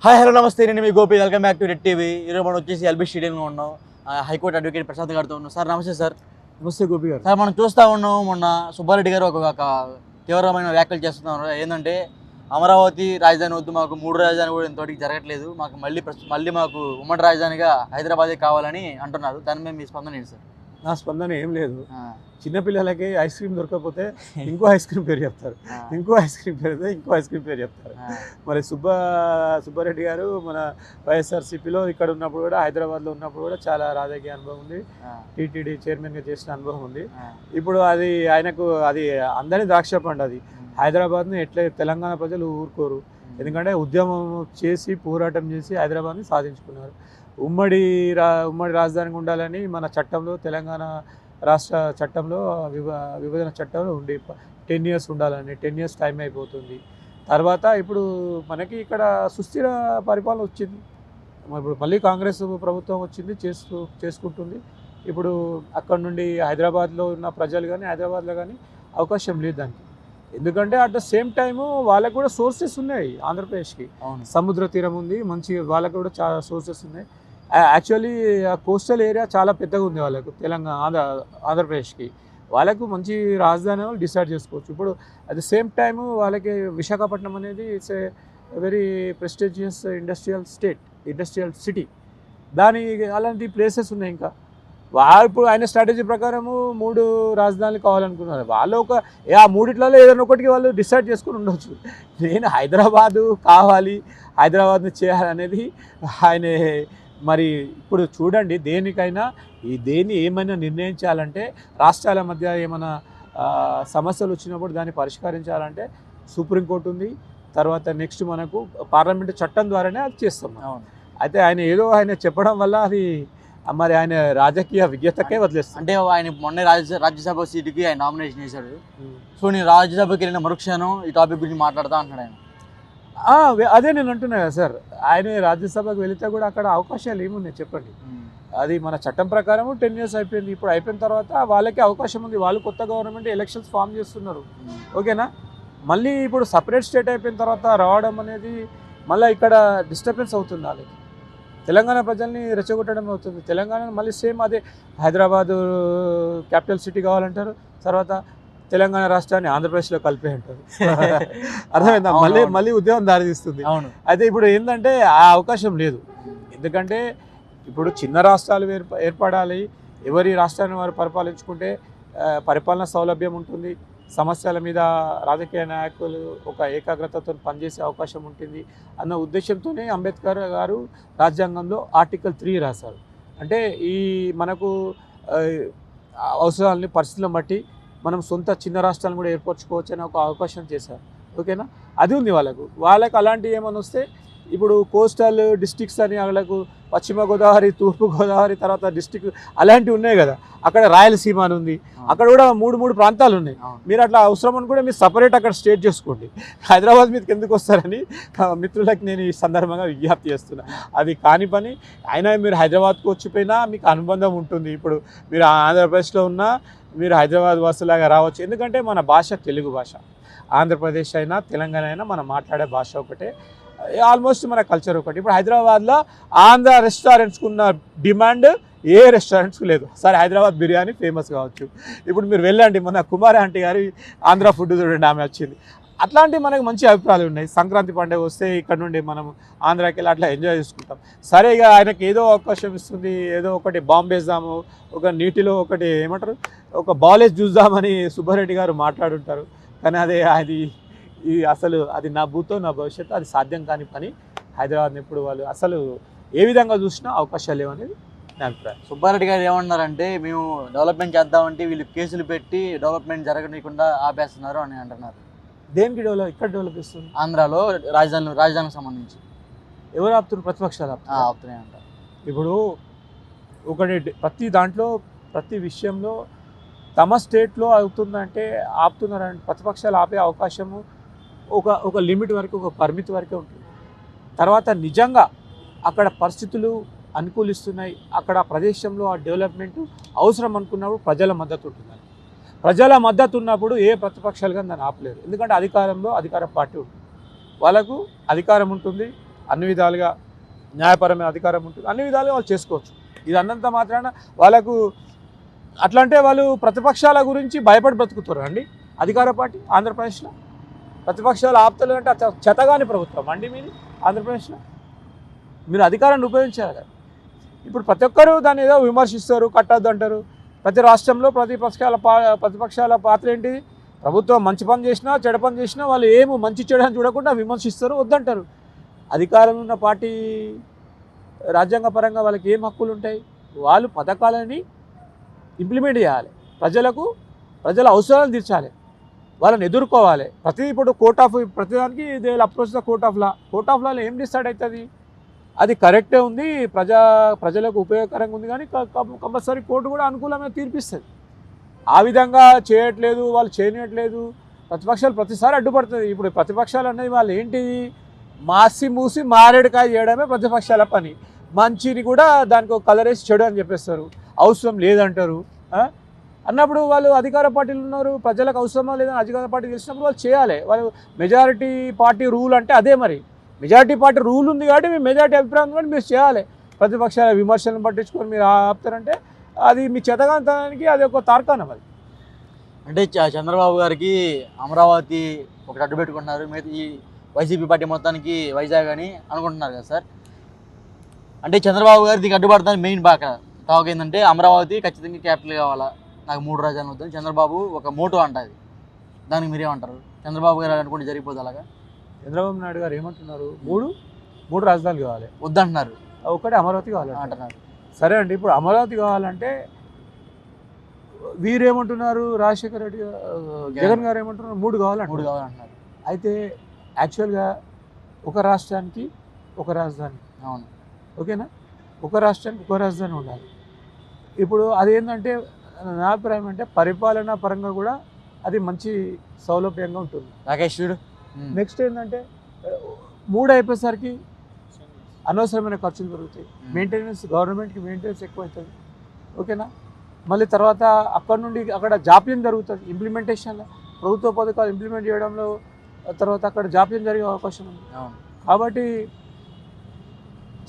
Hi hello నమస్తే, నేను మీ Gopi. Welcome back to Red TV. ఈరోజు మనం వచ్చేసి ఎల్బీ స్టేడియంలో ఉన్నాం. హైకోర్టు అడ్వకేట్ ప్రశాంత్ గారితో ఉన్నాం. సార్ నమస్తే. సార్ నమస్తే గోపి గారు. సార్ మనం చూస్తూ ఉన్నాం, మొన్న సుబ్బారెడ్డి గారు ఒక తీవ్రమైన వ్యాఖ్యలు చేస్తున్నారు. ఏంటంటే అమరావతి రాజధాని వద్దు, మాకు 3 రాజధాని కూడా ఇంతవరకు జరగట్లేదు, మాకు మళ్ళీ మాకు ఉమ్మడి రాజధానిగా హైదరాబాదే కావాలని అంటున్నారు. దాని మీద మీ స్పందన ఏంటి సార్? నా స్పందన ఏం లేదు. చిన్నపిల్లలకి ఐస్ క్రీమ్ దొరకకపోతే ఇంకో ఐస్ క్రీమ్ పేరు చెప్తారు, ఇంకో ఐస్ క్రీమ్ పేరు ఇంకో ఐస్ క్రీమ్ పేరు చెప్తారు. మరి సుబ్బారెడ్డి గారు మన వైఎస్ఆర్సీపీలో ఇక్కడ ఉన్నప్పుడు కూడా, హైదరాబాద్లో ఉన్నప్పుడు కూడా చాలా రాజకీయ అనుభవం ఉంది, టీటీడీ చైర్మన్గా చేసిన అనుభవం ఉంది. ఇప్పుడు అది ఆయనకు అది అందరినీ ద్రాక్ష పండు. అది హైదరాబాద్ని ఎట్లా తెలంగాణ ప్రజలు ఊరుకోరు, ఎందుకంటే ఉద్యమం చేసి పోరాటం చేసి హైదరాబాద్ని సాధించుకున్నారు. ఉమ్మడి రాజధానిగా ఉండాలని మన చట్టంలో, తెలంగాణ రాష్ట్ర చట్టంలో, విభజన చట్టంలో ఉండి 10 years ఉండాలని. 10 years టైం అయిపోతుంది. తర్వాత ఇప్పుడు మనకి ఇక్కడ సుస్థిర పరిపాలన వచ్చింది. ఇప్పుడు మళ్ళీ కాంగ్రెస్ ప్రభుత్వం వచ్చింది, చేసుకుంటుంది. ఇప్పుడు అక్కడ నుండి హైదరాబాద్లో ఉన్న ప్రజలు కానీ, హైదరాబాద్లో కానీ అవకాశం లేదు దానికి. ఎందుకంటే అట్ ద సేమ్ టైము వాళ్ళకు కూడా సోర్సెస్ ఉన్నాయి. ఆంధ్రప్రదేశ్కి సముద్ర తీరం ఉంది, మంచి వాళ్ళకు కూడా చాలా సోర్సెస్ ఉన్నాయి. యాక్చువల్లీ కోస్టల్ ఏరియా చాలా పెద్దగా ఉంది వాళ్ళకు, ఆంధ్రప్రదేశ్కి. వాళ్ళకు మంచి రాజధాని డిసైడ్ చేసుకోవచ్చు. ఇప్పుడు అట్ ద సేమ్ టైము వాళ్ళకి విశాఖపట్నం అనేది it's a very prestigious industrial city. అలాంటి ప్లేసెస్ ఉన్నాయి. ఇంకా ఇప్పుడు ఆయన స్ట్రాటజీ ప్రకారము 3 రాజధానులు కావాలనుకున్నారు. వాళ్ళు ఆ 3 ఏదైనా ఒకటికి వాళ్ళు డిసైడ్ చేసుకుని ఉండవచ్చు. నేను హైదరాబాదు కావాలి, హైదరాబాద్ని చేయాలనేది ఆయన. మరి ఇప్పుడు చూడండి, దేనికైనా దేన్ని ఏమైనా నిర్ణయించాలంటే, రాష్ట్రాల మధ్య ఏమైనా సమస్యలు వచ్చినప్పుడు దాన్ని పరిష్కరించాలంటే సుప్రీంకోర్టు ఉంది. తర్వాత నెక్స్ట్ మనకు పార్లమెంటు చట్టం ద్వారానే అది చేస్తాం. అయితే ఆయన చెప్పడం వల్ల అది మరి ఆయన రాజకీయ విజ్ఞతకే వదిలేస్తాం. అంటే ఆయన మొన్న రాజ్యసభ సీటుకి ఆయన నామినేషన్ చేశాడు. సో నేను రాజ్యసభకి వెళ్ళిన మరుక్షణం ఈ టాపిక్ గురించి మాట్లాడతా అంటున్నాడు ఆయన. అదే నేను అంటున్నా కదా సార్, ఆయన రాజ్యసభకు వెళితే కూడా అక్కడ అవకాశాలు ఏమున్నాయి చెప్పండి. అది మన చట్టం ప్రకారం 10 years అయిపోయింది. ఇప్పుడు అయిపోయిన తర్వాత వాళ్ళకి అవకాశం ఉంది. వాళ్ళు కొత్త గవర్నమెంట్ ఎలక్షన్స్ ఫామ్ చేస్తున్నారు, ఓకేనా. మళ్ళీ ఇప్పుడు సపరేట్ స్టేట్ అయిపోయిన తర్వాత రావడం అనేది మళ్ళీ ఇక్కడ డిస్టర్బెన్స్ అవుతుంది. వాళ్ళకి తెలంగాణ ప్రజల్ని రెచ్చగొట్టడం అవుతుంది. తెలంగాణ మళ్ళీ సేమ్ అదే హైదరాబాదు క్యాపిటల్ సిటీ కావాలంటారు, తర్వాత తెలంగాణ రాష్ట్రాన్ని ఆంధ్రప్రదేశ్లో కలిపే అంటారు. అర్థమైందా? మళ్ళీ ఉద్యమం దారితీస్తుంది. అయితే ఇప్పుడు ఏంటంటే ఆ అవకాశం లేదు. ఎందుకంటే ఇప్పుడు చిన్న రాష్ట్రాలు ఏర్పడాలి, ఎవరి రాష్ట్రాన్ని వారు పరిపాలించుకుంటే పరిపాలన సౌలభ్యం ఉంటుంది, సమస్యల మీద రాజకీయ నాయకులు ఒక ఏకాగ్రతతో పనిచేసే అవకాశం ఉంటుంది అన్న ఉద్దేశంతోనే అంబేద్కర్ గారు రాజ్యాంగంలో ఆర్టికల్ 3 రాశారు. అంటే ఈ మనకు అవసరాలని, పరిస్థితులను బట్టి మనం సొంత చిన్న రాష్ట్రాలను కూడా ఏర్పరచుకోవచ్చు అని ఒక అవకాశం చేశారు, ఓకేనా. అది ఉంది వాళ్ళకు అలాంటివి ఏమైనా వస్తే, ఇప్పుడు కోస్టల్ డిస్ట్రిక్ట్స్ అని వాళ్ళకు పశ్చిమ గోదావరి, తూర్పు గోదావరి, తర్వాత డిస్ట్రిక్ట్ అలాంటివి ఉన్నాయి కదా. అక్కడ రాయలసీమ అని ఉంది, అక్కడ కూడా 3 ప్రాంతాలు ఉన్నాయి. మీరు అట్లా అవసరం అని కూడా మీరు సపరేట్ అక్కడ స్టేట్ చేసుకోండి. హైదరాబాద్ మీదకి ఎందుకు వస్తారని మిత్రులకి నేను ఈ సందర్భంగా విజ్ఞప్తి చేస్తున్నా. అది కాని పని. అయినా మీరు హైదరాబాద్కు వచ్చిపోయినా మీకు అనుబంధం ఉంటుంది. ఇప్పుడు మీరు ఆంధ్రప్రదేశ్లో ఉన్నా మీరు హైదరాబాద్ వాసులాగా రావచ్చు. ఎందుకంటే మన భాష తెలుగు భాష. ఆంధ్రప్రదేశ్ అయినా తెలంగాణ అయినా మనం మాట్లాడే భాష ఒకటే, ఆల్మోస్ట్ మన కల్చర్ ఒకటి. ఇప్పుడు హైదరాబాద్లో ఆంధ్ర రెస్టారెంట్స్కి ఉన్న డిమాండ్ ఏ రెస్టారెంట్స్కి లేదు. సరే, హైదరాబాద్ బిర్యానీ ఫేమస్ కావచ్చు. ఇప్పుడు మీరు వెళ్ళండి, మన కుమారి ఆంటీ గారి ఆంధ్ర ఫుడ్ చూడండి, ఆమె వచ్చింది. అట్లాంటి మనకు మంచి అభిప్రాయాలు ఉన్నాయి. సంక్రాంతి పండుగ వస్తే ఇక్కడ నుండి మనం ఆంధ్రాకి వెళ్ళి అట్లా ఎంజాయ్ చేసుకుంటాం. సరే, ఇక ఆయనకి ఏదో అవకాశం ఇస్తుంది, ఏదో ఒకటి బాంబు వేద్దాము, ఒక నీటిలో ఒకటి ఏమంటారు, ఒక బాలేజ్ చూద్దామని సుబ్బారెడ్డి గారు మాట్లాడుంటారు. కానీ అసలు అది నా భూతో నా భవిష్యత్తు, అది సాధ్యం కాని పని. హైదరాబాద్ని ఇప్పుడు వాళ్ళు అసలు ఏ విధంగా చూసినా అవకాశాలు లేవనేది నా అభిప్రాయం. సుబ్బారెడ్డి గారు ఏమన్నారంటే, మేము డెవలప్మెంట్ చేద్దామంటే వీళ్ళు కేసులు పెట్టి డెవలప్మెంట్ జరగనీయకుండా ఆపేస్తున్నారు అని అంటున్నారు. దేనికి ఇక్కడ డెవలప్ చేస్తుంది? ఆంధ్రాలో రాజధానికి సంబంధించి ఎవరు ఆపుతున్నారు? ప్రతిపక్షాలు ఆపుతున్నాయి అంటారు. ఇప్పుడు ప్రతి దాంట్లో, ప్రతి విషయంలో తమ స్టేట్లో అవుతుందంటే ఆపుతున్నారంటే, ప్రతిపక్షాలు ఆపే అవకాశము ఒక లిమిట్ వరకు, ఒక పరిమితి వరకే ఉంటుంది. తర్వాత నిజంగా అక్కడ పరిస్థితులు అనుకూలిస్తున్నాయి, అక్కడ ప్రదేశంలో ఆ డెవలప్మెంట్ అవసరం అనుకున్నప్పుడు ప్రజల మద్దతు ఉంటుంది. ప్రజల మద్దతు ఉన్నప్పుడు ఏ ప్రతిపక్షాలుగా దాన్ని ఆపలేరు. ఎందుకంటే అధికార పార్టీ ఉంటుంది, వాళ్ళకు అధికారం ఉంటుంది, అన్ని విధాలుగా న్యాయపరమైన అధికారం ఉంటుంది, అన్ని విధాలుగా వాళ్ళు చేసుకోవచ్చు. ఇది అన్నంత మాత్రాన వాళ్ళకు అట్లా అంటే వాళ్ళు ప్రతిపక్షాల గురించి భయపడి బ్రతుకుతారు అండి. అధికార పార్టీ ఆంధ్రప్రదేశ్లో ప్రతిపక్షాలు ఆప్తలు అంటే చెతగాని ప్రభుత్వం అండి మీది ఆంధ్రప్రదేశ్లో. మీరు అధికారాన్ని ఉపయోగించారు కదా. ఇప్పుడు ప్రతి ఒక్కరూ దాన్ని ఏదో విమర్శిస్తారు, కట్టద్దు అంటారు. ప్రతి రాష్ట్రంలో ప్రతిపక్షాల పాత్ర ఏంటి? ప్రభుత్వం మంచి పని చేసినా చెడు పని చేసినా వాళ్ళు ఏమో మంచి చెడు అని చూడకుండా విమర్శిస్తారు, వద్దంటారు. అధికారంలో ఉన్న పార్టీ రాజ్యాంగ పరంగా వాళ్ళకి ఏం హక్కులు ఉంటాయి? వాళ్ళు పథకాలని ఇంప్లిమెంట్ చేయాలి, ప్రజల అవసరాలు తీర్చాలి, వాళ్ళని ఎదుర్కోవాలి. ఇప్పుడు ప్రతిదానికి they will approach the court of లాలో ఏం డిసైడ్ అవుతుంది? అది కరెక్టే ఉంది, ప్రజలకు ఉపయోగకరంగా ఉంది, కానీ కంపల్సరీ కోర్టు కూడా అనుకూలమైన తీర్పిస్తుంది. ఆ విధంగా చేయట్లేదు, వాళ్ళు చేయట్లేదు, ప్రతిపక్షాలు ప్రతిసారి అడ్డుపడుతుంది. ఇప్పుడు ప్రతిపక్షాలు అనేది వాళ్ళు ఏంటిది? మూసి మారేడుకాయ చేయడమే ప్రతిపక్షాల పని. మంచిని కూడా దానికి ఒక కలర్ వేసి చెడు అని చెప్పేస్తారు, అవసరం లేదంటారు. అన్నప్పుడు వాళ్ళు అధికార పార్టీలు ఉన్నారు, ప్రజలకు అవసరమా లేదని అధికార పార్టీ తెలిసినప్పుడు వాళ్ళు చేయాలి. వాళ్ళు మెజారిటీ పార్టీ రూల్ అంటే అదే. మరి మెజారిటీ పార్టీ రూల్ ఉంది కాబట్టి మీ మెజారిటీ అభిప్రాయం కూడా మీరు చేయాలి. ప్రతిపక్షాల విమర్శలను పట్టించుకొని మీరు ఆపుతారంటే అది మీ చేతగానితనానికి అది ఒక తార్కాణం. అది అంటే చంద్రబాబు గారికి అమరావతి ఒకటి అడ్డు పెట్టుకుంటున్నారు, మిగతా ఈ వైసీపీ పార్టీ మొత్తానికి వైజాగ్ అని అనుకుంటున్నారు కదా సార్. అంటే చంద్రబాబు గారు దీనికి అడ్డుపడతాను మెయిన్ టాక్ ఏంటంటే అమరావతి ఖచ్చితంగా క్యాపిటల్ కావాలా, నాకు 3 రాజధానులు వద్దని చంద్రబాబు ఒక మోటో అంటుంది. దానికి మీరేమంటారు? చంద్రబాబు గారు అనుకుంటే జరిగిపోదు అలాగా? చంద్రబాబు నాయుడు గారు ఏమంటున్నారు? మూడు రాజధానులు కావాలి వద్దంటున్నారు, ఒకటి అమరావతి కావాలి అంటున్నారు. సరే అండి, ఇప్పుడు అమరావతి కావాలంటే వీరేమంటున్నారు? రాజశేఖర రెడ్డి జగన్ గారు ఏమంటున్నారు? 3 కావాలంటున్నారు. అయితే యాక్చువల్గా ఒక రాష్ట్రానికి ఒక రాజధాని, అవును ఓకేనా? ఒక రాష్ట్రానికి ఒక రాజధాని ఉండాలి. ఇప్పుడు అదేంటంటే నా అభిప్రాయం అంటే పరిపాలనా పరంగా కూడా అది మంచి సౌలభ్యంగా ఉంటుంది. రాకేష్ నెక్స్ట్ ఏంటంటే 3 అయిపోయేసరికి అనవసరమైన ఖర్చులు పెరుగుతాయి, గవర్నమెంట్కి మెయింటెనెన్స్ ఎక్కువ అవుతుంది, ఓకేనా? మళ్ళీ తర్వాత అక్కడ నుండి అక్కడ జాప్యం జరుగుతుంది ఇంప్లిమెంటేషన్లో, ప్రభుత్వ పథకాలు ఇంప్లిమెంట్ చేయడంలో తర్వాత అక్కడ జాప్యం జరిగే అవకాశం ఉంది. కాబట్టి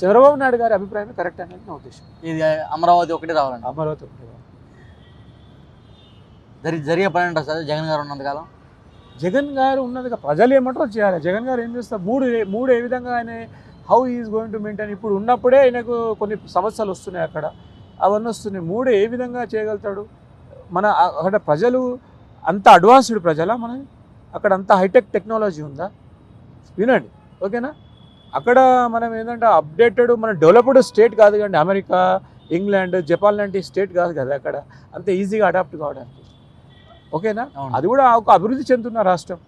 చంద్రబాబు నాయుడు గారి అభిప్రాయం కరెక్ట్ అనేది నా ఉద్దేశం. ఇది అమరావతి ఒకటి రావాలండి, అమరావతి ఒకటి రావాలి. జరిగే పని అంటారు సార్ జగన్ గారు ఉన్నంతకాలం? జగన్ గారు ఉన్నదిగా ప్రజలు ఏమంటారో చేయాలి. జగన్ గారు ఏం చేస్తారు? మూడు ఏ విధంగా ఆయన how is going to maintain. ఇప్పుడు ఉన్నప్పుడే ఆయనకు కొన్ని సమస్యలు వస్తున్నాయి, అక్కడ అవన్నీ వస్తున్నాయి. 3 ఏ విధంగా చేయగలుగుతాడు? అక్కడ ప్రజలు అంత అడ్వాన్స్డ్ ప్రజలా? అక్కడ అంత హైటెక్ టెక్నాలజీ ఉందా? వినండి, ఓకేనా? అక్కడ మనం ఏంటంటే అప్డేటెడ్, మన డెవలప్డ్ స్టేట్ కాదు కండి. అమెరికా, ఇంగ్లాండ్, జపాన్ లాంటి స్టేట్ కాదు కదా అక్కడ అంత ఈజీగా అడాప్ట్ కావడానికి, ఓకేనా? అది కూడా ఒక అభివృద్ధి చెందుతున్న రాష్ట్రం.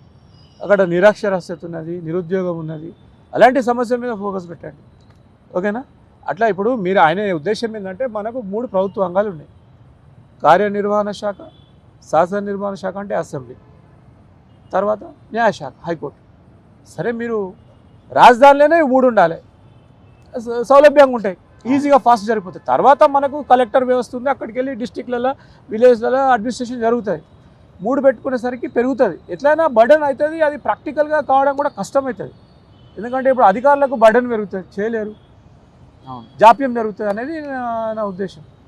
అక్కడ నిరక్షరాస్యత ఉన్నది, నిరుద్యోగం ఉన్నది. అలాంటి సమస్యల మీద ఫోకస్ పెట్టండి, ఓకేనా? అట్లా ఇప్పుడు మీరు ఆయన ఉద్దేశం ఏంటంటే మనకు 3 ప్రభుత్వ అంగాలు ఉన్నాయి: కార్యనిర్వహణ శాఖ, శాసన నిర్వహణ శాఖ అంటే అసెంబ్లీ, తర్వాత న్యాయశాఖ హైకోర్టు. సరే, మీరు రాజధానిలోనే 3 ఉండాలి, సౌలభ్యంగా ఉంటాయి, ఈజీగా ఫాస్ట్ జరిగిపోతాయి. తర్వాత మనకు కలెక్టర్ వ్యవస్థ ఉంది, అక్కడికి వెళ్ళి డిస్టిక్లలో విలేజ్లలో అడ్మినిస్ట్రేషన్ జరుగుతుంది. 3 పెట్టుకునేసరికి పెరుగుతుంది, ఎట్లయినా బర్డెన్ అవుతుంది. అది ప్రాక్టికల్గా కావడం కూడా కష్టమవుతుంది, ఎందుకంటే ఇప్పుడు అధికారులకు బర్డెన్ పెరుగుతుంది, చేయలేరు, జాప్యం జరుగుతుంది అనేది నా ఉద్దేశం.